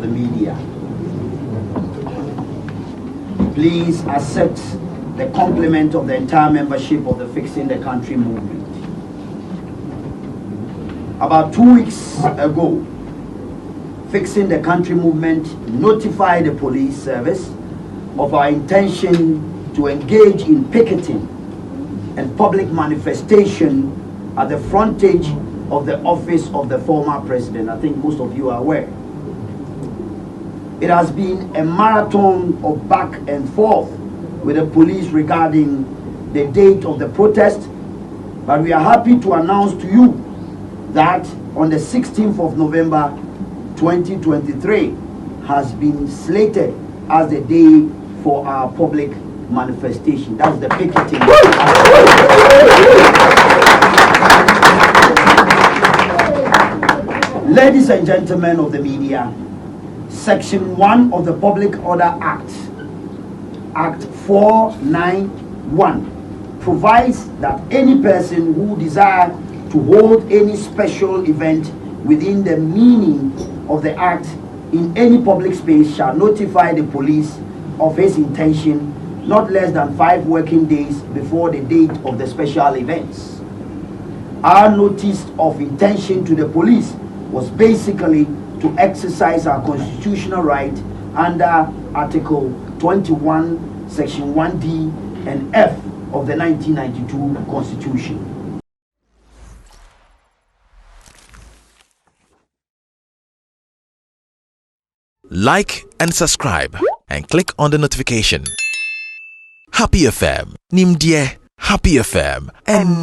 of the media, please accept the compliment of the entire membership of the Fixing the Country movement. About 2 weeks ago, Fixing the Country movement notified the police service of our intention to engage in picketing and public manifestation at the frontage of the office of the former president. I think most of you are aware. It has been a marathon of back and forth with the police regarding the date of the protest, but we are happy to announce to you that on the 16th of November 2023 has been slated as the day for our public manifestation. That's the picketing. Ladies and gentlemen of the media, Section 1 of the Public Order Act, Act 491, provides that any person who desires to hold any special event within the meaning of the Act in any public space shall notify the police of his intention not less than 5 working days before the date of the special events. Our notice of intention to the police was basically to exercise our constitutional right under Article 21, Section 1D and F of the 1992 Constitution. Like and subscribe and click on the notification. Happy FM, Nimdie, Happy FM, and